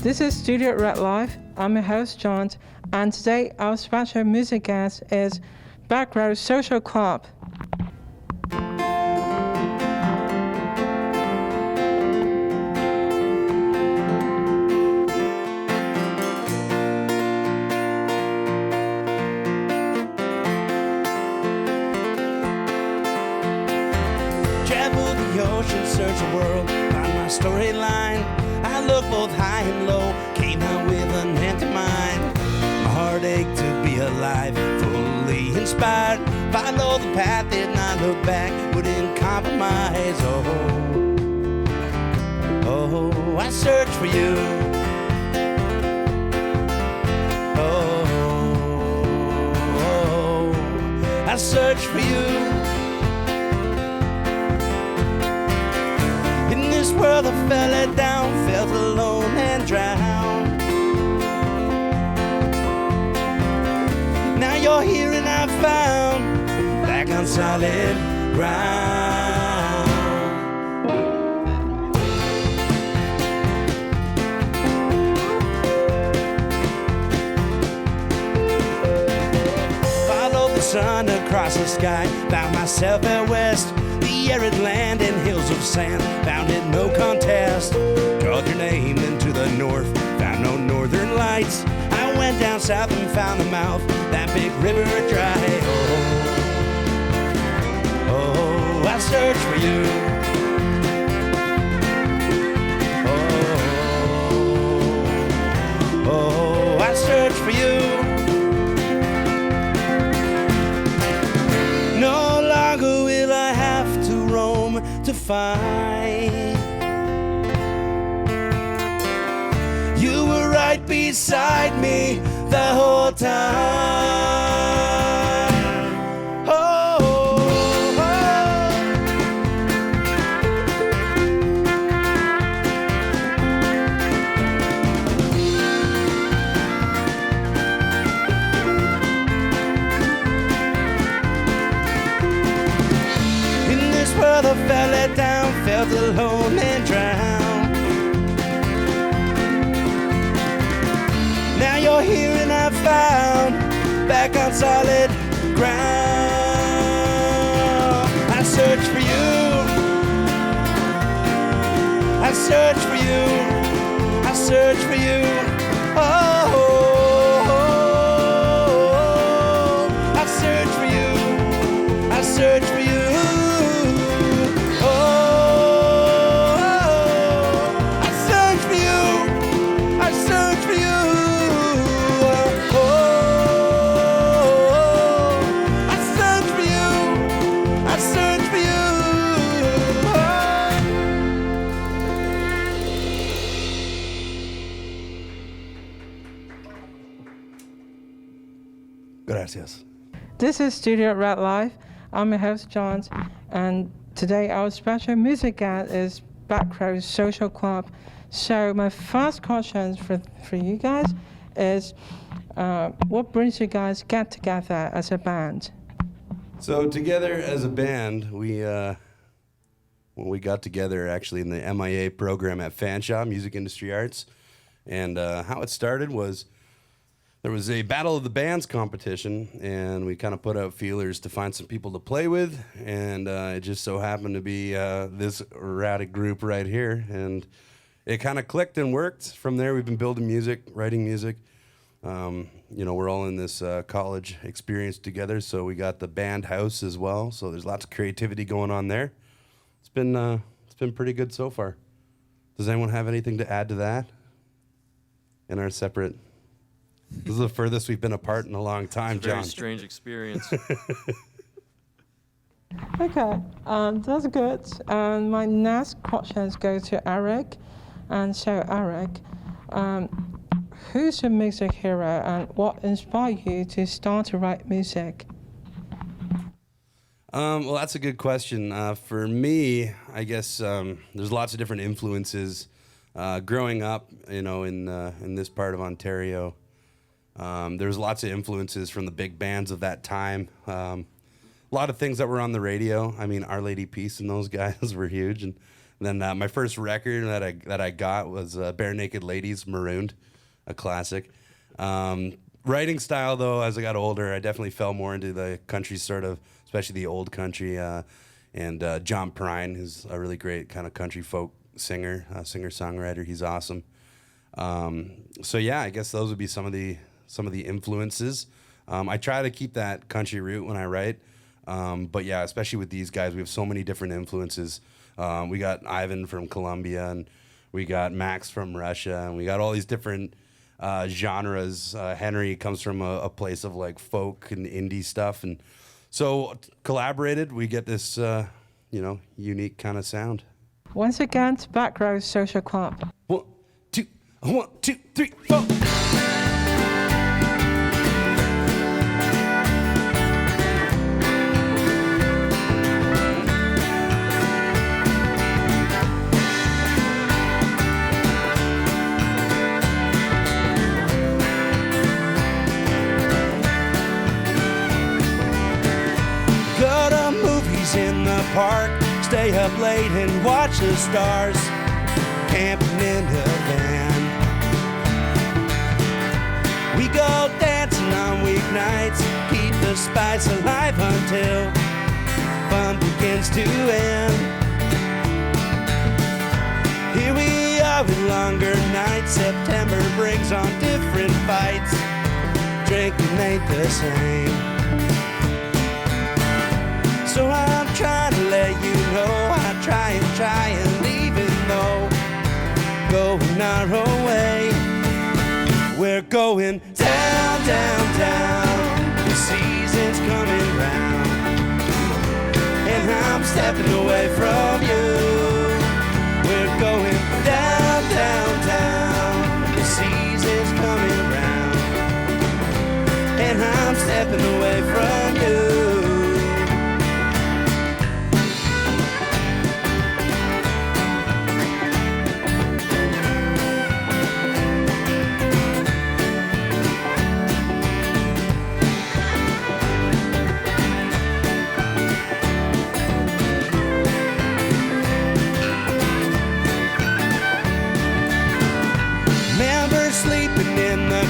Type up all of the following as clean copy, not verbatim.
This is Studio Red Live. I'm your host, John, and today our special music guest is Backroads Social Club. Travel the ocean, search the world, find my storyline. I look both high and low, came out with an empty mind. My heart ached to be alive, fully inspired. Follow the path, did not look back, wouldn't compromise. Oh, I search for you. I search for you. In this world I fell it down, felt alone and drowned. Now you're here and I found back on solid ground. Followed the sun across the sky, found myself at west. The arid land and hills of sand, found it no contest. Called your name into the north, found no northern lights. I went down south and found the mouth, that big river dry. Oh, I search for you. Oh, I search for you. No longer will I have to roam to find. You were right beside me the whole time. In this world I fell it down, felt alone and drowned. Now you're here and I found back on solid ground. I search for you. I search for you. I search for you. I search for you. I search for you. I search for you. I search for you. I search for you. I search for you. Gracias. This is Studio Red Live. I'm your host, John, and today our special music guest is Backroads Social Club. So my first question for you guys is, what brings you guys get together as a band? So together as a band, we got together actually in the MIA program at Fanshawe, Music Industry Arts. And how it started was there was a Battle of the Bands competition, and we kind of put out feelers to find some people to play with. And it just so happened to be this erratic group right here. And it kind of clicked and worked. From there, we've been building music, writing music. We're all in this college experience together, so we got the band house as well. So there's lots of creativity going on there. It's been pretty good so far. Does anyone have anything to add to that? In our separate, this is the furthest we've been apart in a long time, John. Very strange experience. Okay, that's good. My next questions go to Eric. And so, Eric, who's your music hero and what inspired you to start to write music? Well, that's a good question. For me, I guess there's lots of different influences. Growing up, in this part of Ontario, there's lots of influences from the big bands of that time. A lot of things that were on the radio. I mean, Our Lady Peace and those guys were huge, and And then my first record that I got was Bare Naked Ladies, Marooned, a classic. Writing style, though, as I got older, I definitely fell more into the country sort of, especially the old country. And John Prine, who's a really great kind of country folk singer-songwriter. He's awesome. So yeah, I guess those would be some of the influences. I try to keep that country root when I write. But yeah, especially with these guys, we have so many different influences. We got Ivan from Colombia, and we got Max from Russia, and we got all these different genres. Henry comes from a place of like folk and indie stuff, and so collaborated, we get this unique kind of sound. Once again, it's Backroads Social Club. 1, 2, 3, 4. In the park, stay up late and watch the stars, camping in the van. We go dancing on weeknights, keep the spice alive until fun begins to end. Here we are with longer nights, September brings on different fights, drinking ain't the same. So I'm trying to let you know, I try and even though going our own way, we're going down, down, down. The season's coming round, and I'm stepping away from you. We're going down, down, down. The season's coming round, and I'm stepping away from you.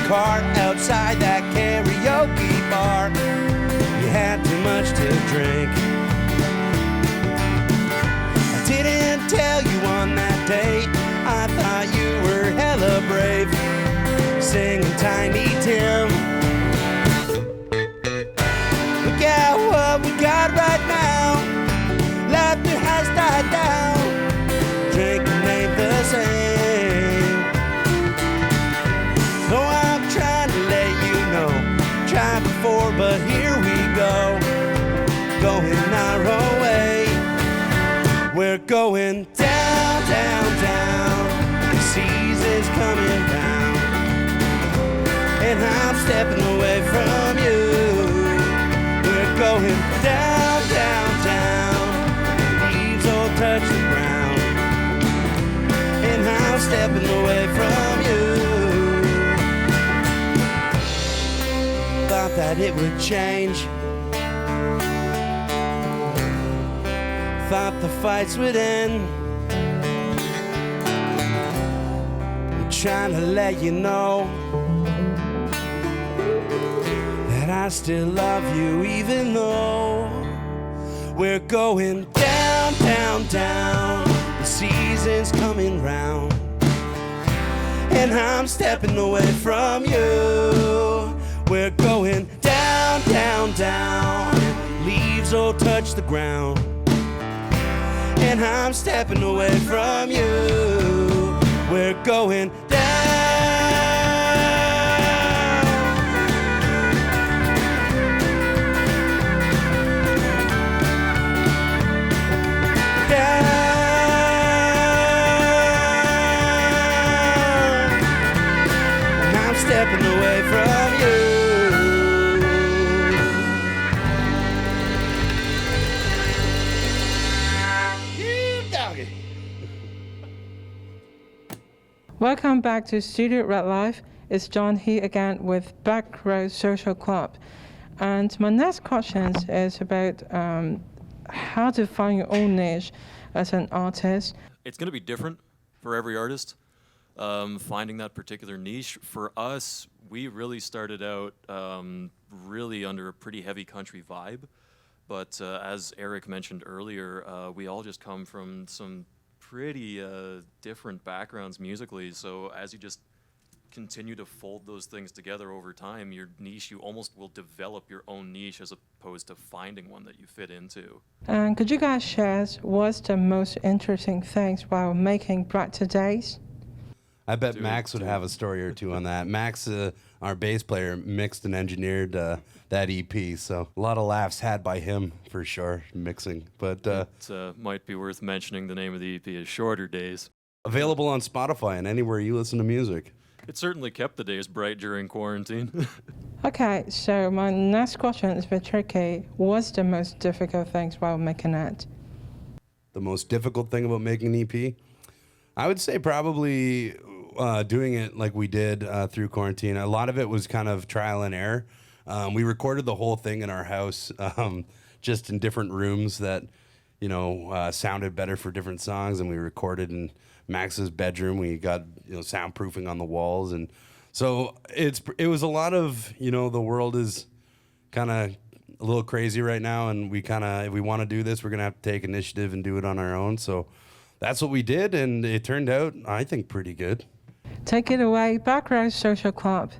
Car outside that karaoke bar, you had too much to drink. I didn't tell you on that date, I thought you were hella brave, singing Tiny Tim. Look at what we got right now, laughter has died down, drinking ain't the same. Tried before, but here we go, going our own way. We're going down, down, down. The season's coming round, and I'm stepping away from you. We're going down, down, down. The leaves all touch the ground, and I'm stepping away from you. Thought that it would change, thought the fights would end. I'm trying to let you know that I still love you, even though we're going down, down, down. The season's coming round, and I'm stepping away from you. We're going down, down, down. Leaves all touch the ground, and I'm stepping away from you. We're going down. Down. And I'm stepping away from you. Welcome back to Studio Red Live. It's John here again with Backroads Social Club. And my next question is about how to find your own niche as an artist. it's going to be different for every artist. Finding that particular niche. For us, we really started out really under a pretty heavy country vibe. But as Eric mentioned earlier, we all just come from some pretty different backgrounds musically. So as you just continue to fold those things together over time, your niche, you almost will develop your own niche as opposed to finding one that you fit into. And could you guys share what's the most interesting things while making Bright Todays? I bet Max would have a story or two on that. Max, our bass player, mixed and engineered that EP, so a lot of laughs had by him for sure, mixing. But it might be worth mentioning the name of the EP is Shorter Days. Available on Spotify and anywhere you listen to music. It certainly kept the days bright during quarantine. Okay, so my next question is a bit tricky. What's the most difficult things while making it? The most difficult thing about making an EP? I would say probably doing it like we did through quarantine. A lot of it was kind of trial and error. We recorded the whole thing in our house, just in different rooms that, sounded better for different songs. And we recorded in Max's bedroom. We got, soundproofing on the walls. And so it was a lot of, the world is kind of a little crazy right now. And if we want to do this, we're going to have to take initiative and do it on our own. So that's what we did. And it turned out, I think, pretty good. Take it away, Backroads Social Club.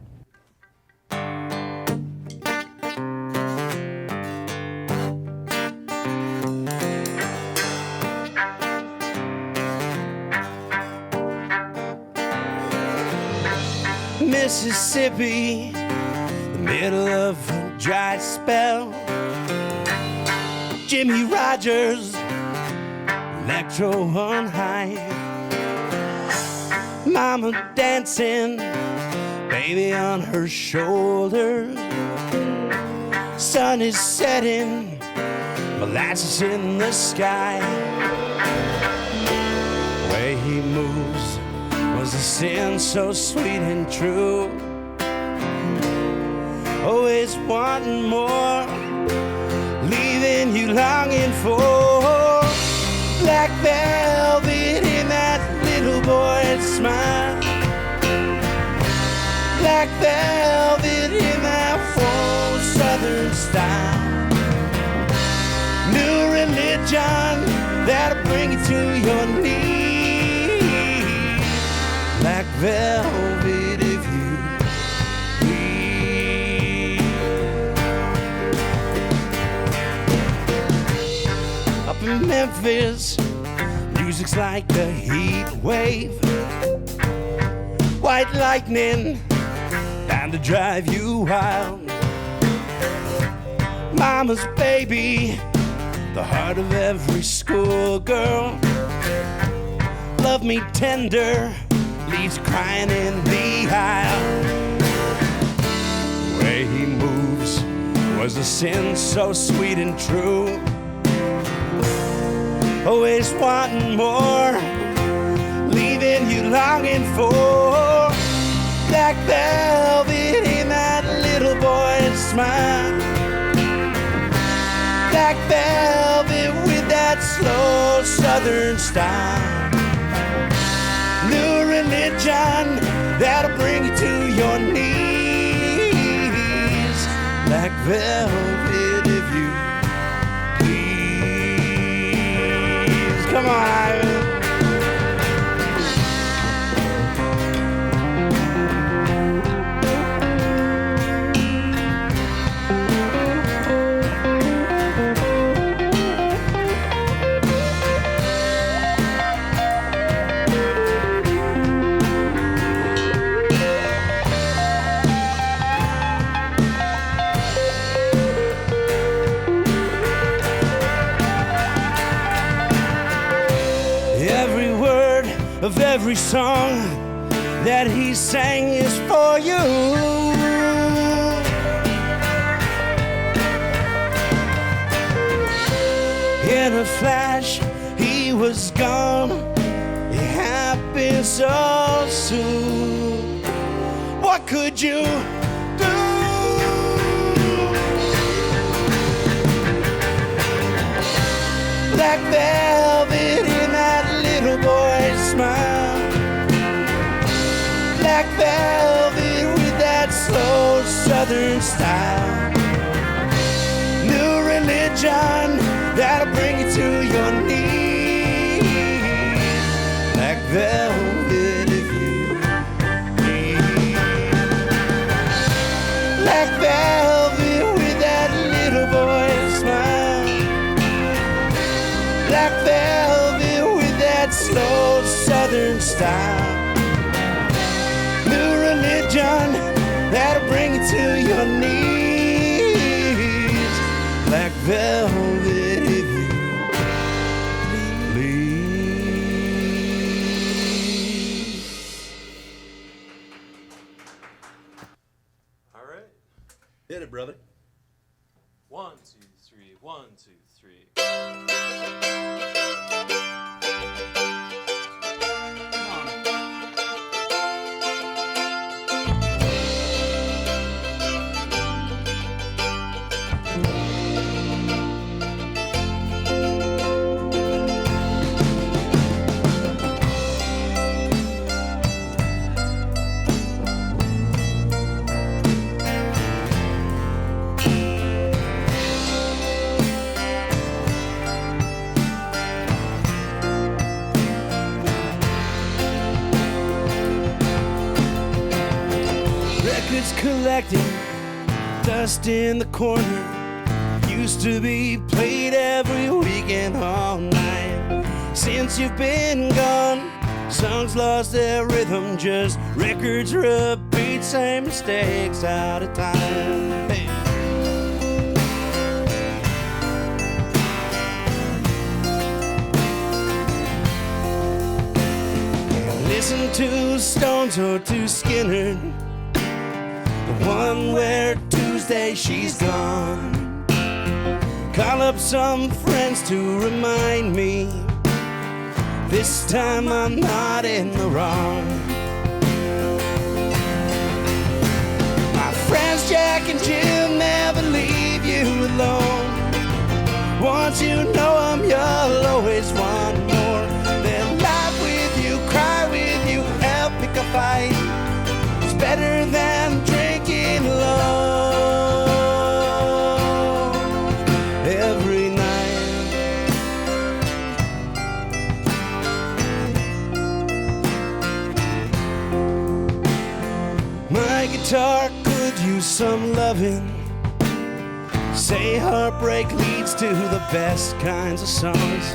Mississippi, the middle of a dry spell. Jimmy Rogers, electro on high. Mama dancing, baby on her shoulder. Sun is setting, molasses in the sky. The way he moves was a sin so sweet and true. Always wanting more, leaving you longing for. Black velvet in that little boy's smile. Black velvet in that full southern style. New religion that'll bring you to your knees. Black velvet if you please. Up in Memphis, music's like a heat wave. White lightning, bound to drive you wild. Mama's baby, the heart of every schoolgirl. Love me tender, leaves crying in the aisle. The way he moves was a sin so sweet and true. Always wanting more, leaving you longing for. Black velvet in that little boy's smile. Black velvet with that slow southern style. New religion that'll bring you to your knees. Black velvet if you please. Come on, Ivan. Of every song that he sang is for you. In a flash, he was gone. It happened so soon. What could you do? Black velvet in that little boy. black velvet with that slow southern style. New religion that'll bring you to your knees. Black velvet if you need. Black velvet with that little boy smile. Black velvet with that slow southern style. New religion that'll bring you to your knees. Black velvet if you please. All right. Hit it, brother. 1, 2, 3. 1, 2, 3. Records collecting, dust in the corner. Used to be played every weekend all night. Since you've been gone, songs lost their rhythm. Just records repeat, same mistakes out of time. Hey. Listen to Stones or to Skinner, the one where Tuesday she's gone. Call up some friends to remind me this time I'm not in the wrong. My friends Jack and Jim never leave you alone. Once you know them, you'll always want more. They'll laugh with you, cry with you, help pick a fight. It's better than drinking alone every night. My guitar could use some loving. Say heartbreak leads to the best kinds of songs.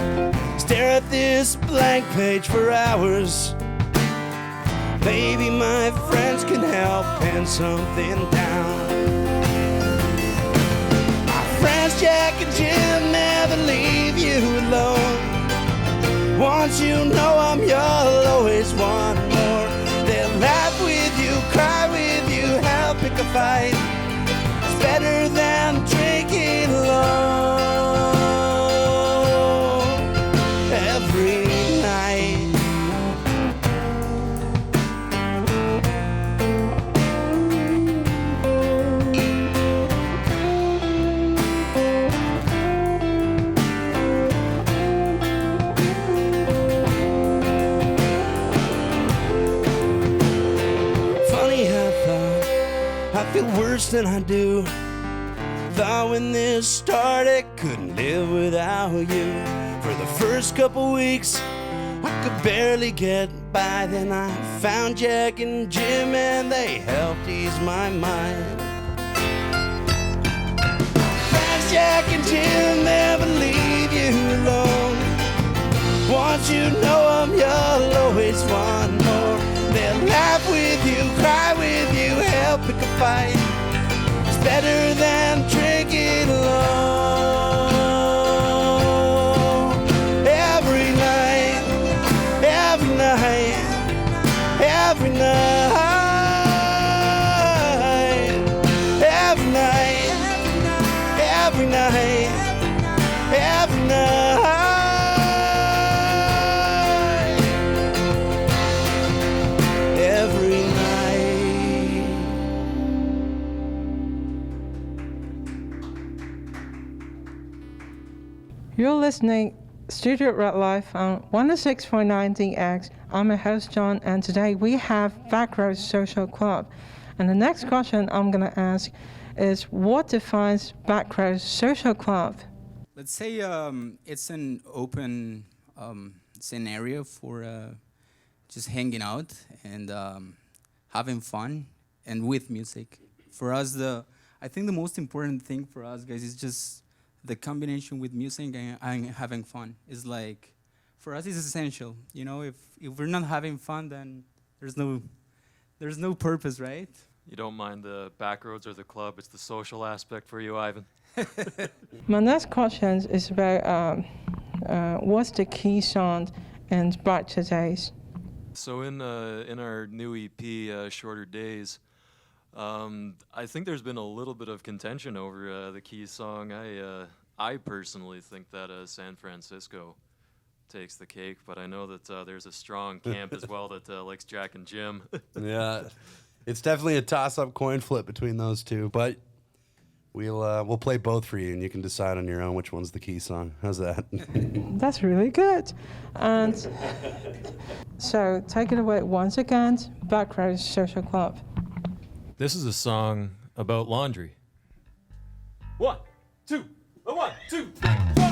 Stare at this blank page for hours. Maybe my friends can help pen something down. My friends Jack and Jim never leave you alone. Once you know them, you'll always want more. They'll laugh with you, cry with you, help pick a fight. It's better than drinking alone every night. Funny how I feel worse than I do. Thought when this started, couldn't live without you. For the first couple weeks, I could barely get by. Then I found Jack and Jim and they helped ease my mind. Friends Jack and Jim never leave you alone. Once you know them, you'll always want more. They'll laugh with you, cry with you, help pick a fight. It's better than drinking alone every night, every night, every night, every night, every night, every night. You're listening Studio Red Life on 106.9 DX. I'm your host, John, and today we have Backroads Social Club. And the next question I'm going to ask is, what defines Backroads Social Club? Let's say it's an open scenario for just hanging out and having fun and with music. For us, I think the most important thing for us guys is just the combination with music and having fun. Is like, for us, it's essential. You know, if we're not having fun, then there's no purpose, right? You don't mind the Backroads or the club, it's the social aspect for you, Ivan. My next question is about what's the key song in Brighter Days? So in our new EP, Shorter Days, I think there's been a little bit of contention over the key song. I personally think that San Francisco takes the cake, but I know that there's a strong camp as well that likes Jack and Jim. Yeah, it's definitely a toss-up coin flip between those two, but we'll play both for you, and you can decide on your own which one's the key song. How's that? That's really good. And so take it away once again, Backroads Social Club. This is a song about laundry. 1, 2, 1, 2, 3, 4.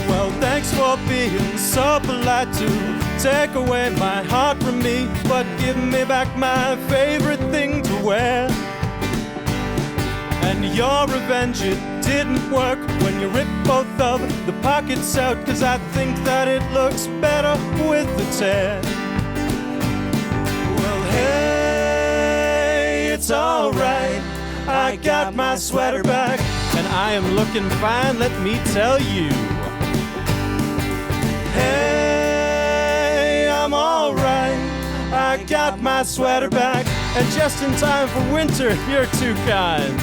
Well, thanks for being so polite to take away my heart from me, but give me back my favorite thing to wear. And your revenge, it didn't work when you ripped both of the pockets out, 'cause I think that it looks better with the tear. Well, hey, it's alright, I got my sweater back, and I am looking fine, let me tell you. Hey, I'm alright, I got my sweater back, and just in time for winter, you're too kind.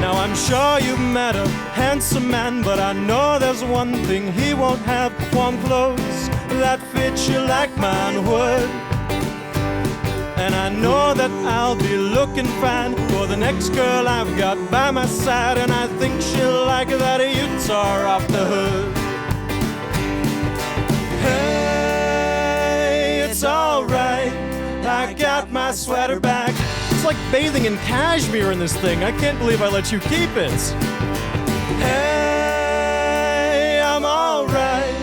Now I'm sure you've met a handsome man, but I know there's one thing he won't have: warm clothes that fit you like mine would. And I know that I'll be looking fine for the next girl I've got by my side, and I think she'll like that you tore off the hood. Hey, it's alright, I got my sweater back. It's like bathing in cashmere in this thing. I can't believe I let you keep it. Hey, I'm alright,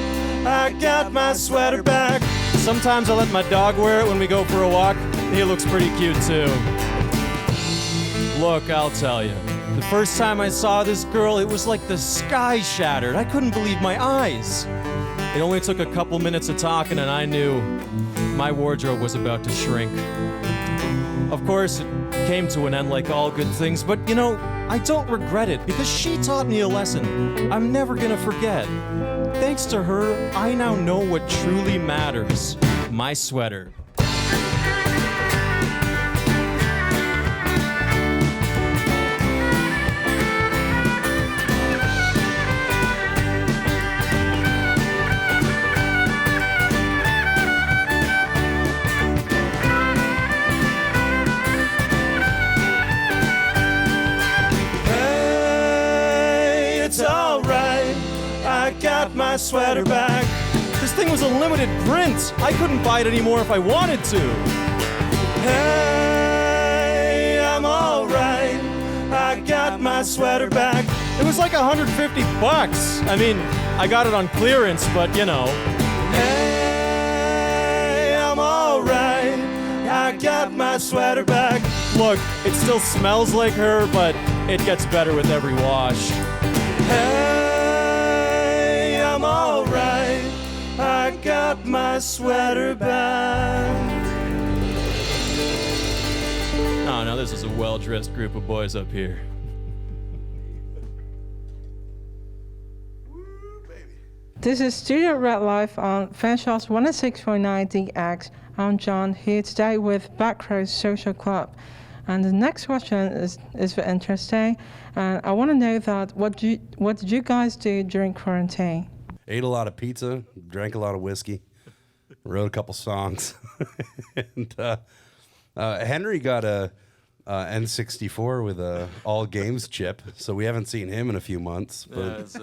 I got my sweater back. Sometimes I let my dog wear it when we go for a walk. He looks pretty cute too. Look, I'll tell you, the first time I saw this girl, it was like the sky shattered. I couldn't believe my eyes. It only took a couple minutes of talking and I knew my wardrobe was about to shrink. Of course, it came to an end like all good things, but you know, I don't regret it because she taught me a lesson I'm never gonna forget. Thanks to her, I now know what truly matters: my sweater. Got my sweater back. This thing was a limited print. I couldn't buy it anymore if I wanted to. Hey, I'm alright, I got my sweater back. It was like $150. I mean, I got it on clearance, but you know. Hey, I'm alright, I got my sweater back. Look, it still smells like her, but it gets better with every wash. Hey, I'm alright, I got my sweater back. Oh, now this is a well-dressed group of boys up here. This is Studio Red Life on Fanshots 106.9 DX. I'm John, here today with Backroads Social Club. And the next question is very interesting. And I want to know that what did you guys do during quarantine? Ate a lot of pizza, drank a lot of whiskey. wrote a couple songs. And Henry got a N64 with a all games chip, so we haven't seen him in a few months. But Yeah, it's,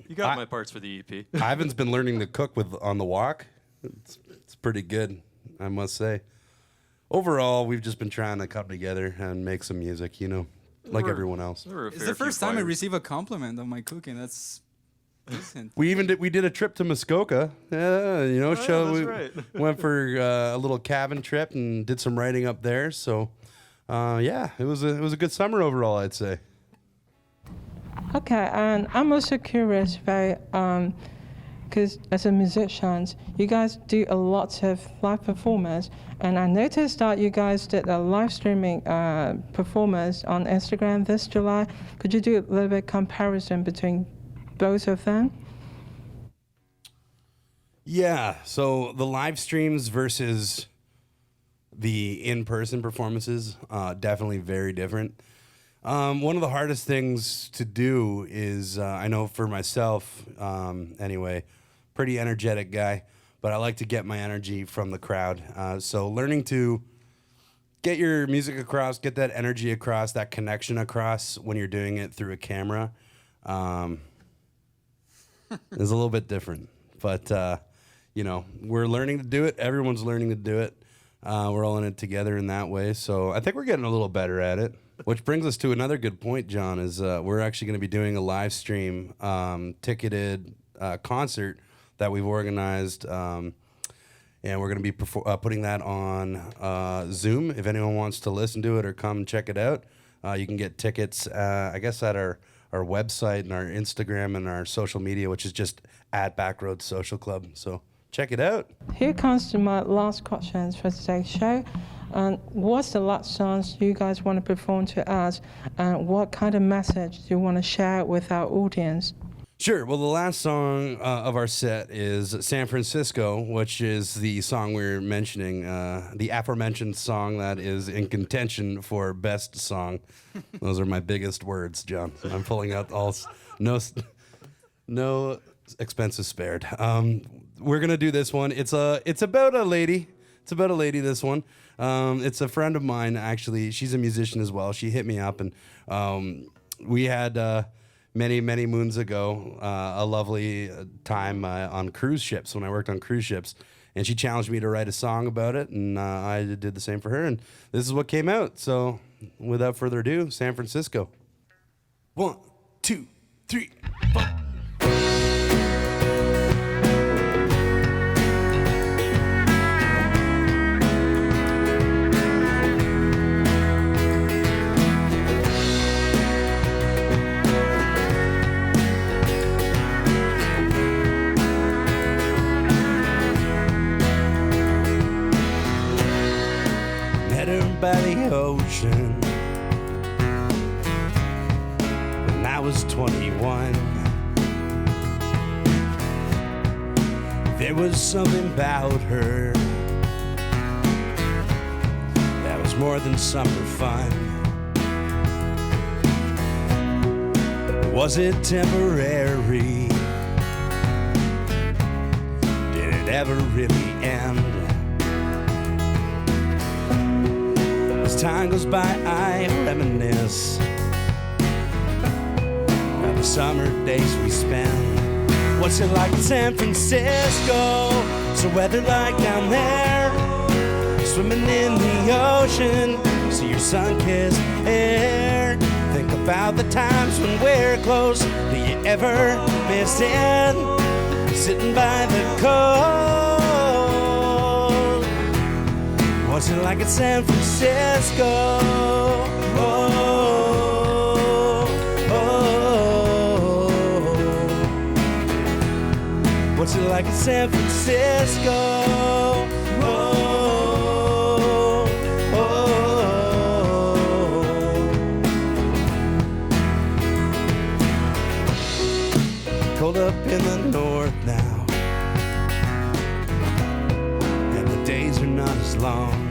you got my parts for the EP. Ivan's been learning to cook with on the walk. It's pretty good, I must say. Overall, we've just been trying to come together and make some music, you know, like everyone else. It's the first time I receive a compliment on my cooking. That's decent. We did a trip to Muskoka. Yeah, you know, that's right. went for a little cabin trip and did some writing up there. So, yeah, it was a good summer overall, I'd say. Okay, and I'm also curious about, because as a musician, you guys do a lot of live performance, and I noticed that you guys did a live streaming performance on Instagram this July. Could you do a little bit comparison between both of them? Yeah, so the live streams versus the in-person performances, definitely very different. One of the hardest things to do is, I know for myself, anyway, pretty energetic guy, but I like to get my energy from the crowd. So learning to get your music across, get that energy across, that connection across when you're doing it through a camera, is a little bit different. But, you know, we're learning to do it. Everyone's learning to do it. We're all in it together in that way. So I think we're getting a little better at it. Which brings us to another good point, John, is we're actually going to be doing a live stream ticketed concert that we've organized. And we're going to be putting that on Zoom. If anyone wants to listen to it or come check it out, you can get tickets, I guess, at our website and our Instagram and our social media, which is just at Backroads Social Club. So check it out. Here comes to my last questions for today's show. And what's the last songs you guys want to perform to us? And what kind of message do you want to share with our audience? Sure. Well, the last song of our set is San Francisco, which is the song we're mentioning, the aforementioned song that is in contention for best song. Those are my biggest words, John. I'm pulling out no expenses spared. We're gonna do this one. It's about a lady. It's about a lady. This one. It's a friend of mine, actually. She's a musician as well. She hit me up, and we had many moons ago a lovely time on cruise ships when I worked on cruise ships, and she challenged me to write a song about it, and I did the same for her, and this is what came out. So without further ado, San Francisco. 1, 2, 3, 4. By the ocean when I was 21. There was something about her that was more than summer fun. Was it temporary? Did it ever really end? As time goes by, I reminisce of the summer days we spend. What's it like in San Francisco? So weather like down there, swimming in the ocean, see your sun-kissed hair. Think about the times when we're close. Do you ever miss it? Sitting by the coast. What's it like in San Francisco? Oh, oh, oh. What's it like in San Francisco? Oh, oh, oh. Cold up in the north now, and the days are not as long.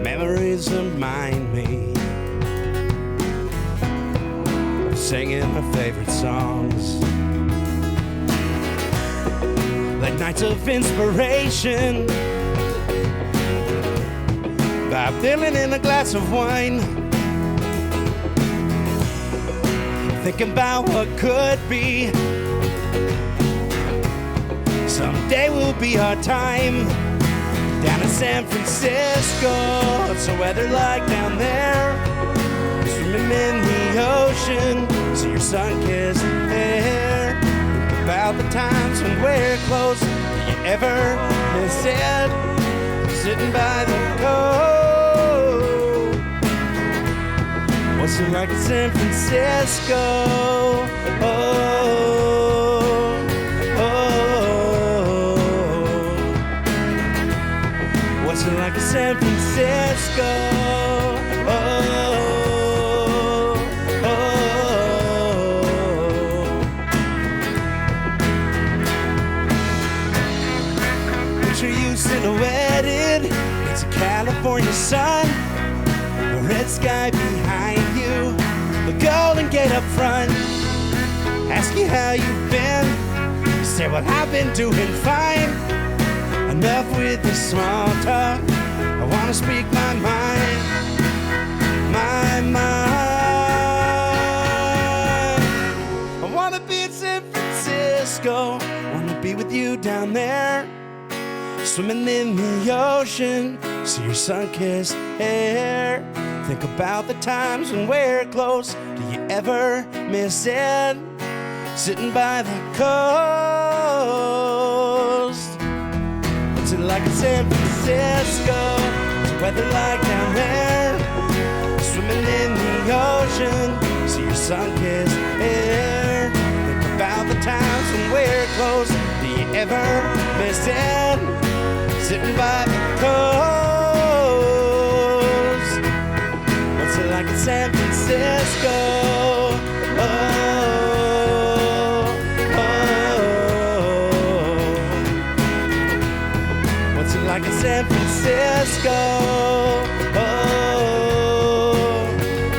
Memories remind me of singing my favorite songs. Late nights of inspiration, by filling in a glass of wine, thinking about what could be. Someday will be our time down in San Francisco. What's the weather like down there? Swimming in the ocean, see your sun-kissed hair. Think about the times when we're close. Do you ever miss it? Sitting by the coast. What's it like in San Francisco? Oh, oh. What's it like in San Francisco? Oh, oh. Picture you silhouetted against a California sun, the red sky behind you, the Golden Gate up front. Ask you how you've been, you say, well, I've been doing fine. Enough with the small talk, I wanna speak my mind, my mind. I wanna be in San Francisco, wanna be with you down there, swimming in the ocean, see your sun-kissed hair. Think about the times when we're close. Do you ever miss it? Sitting by the coast. What's it like in San Francisco? What's the weather like down there? Swimming in the ocean, see your sun-kissed hair. Think about the times when we're close. Do you ever miss it? Sitting by the coast. What's it like in San Francisco? Oh, oh. What's it like in San Francisco? Oh,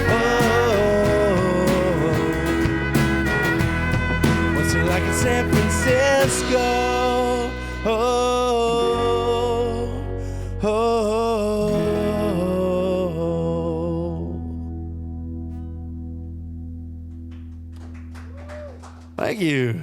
oh. What's it like in San Francisco? Oh. Thank you.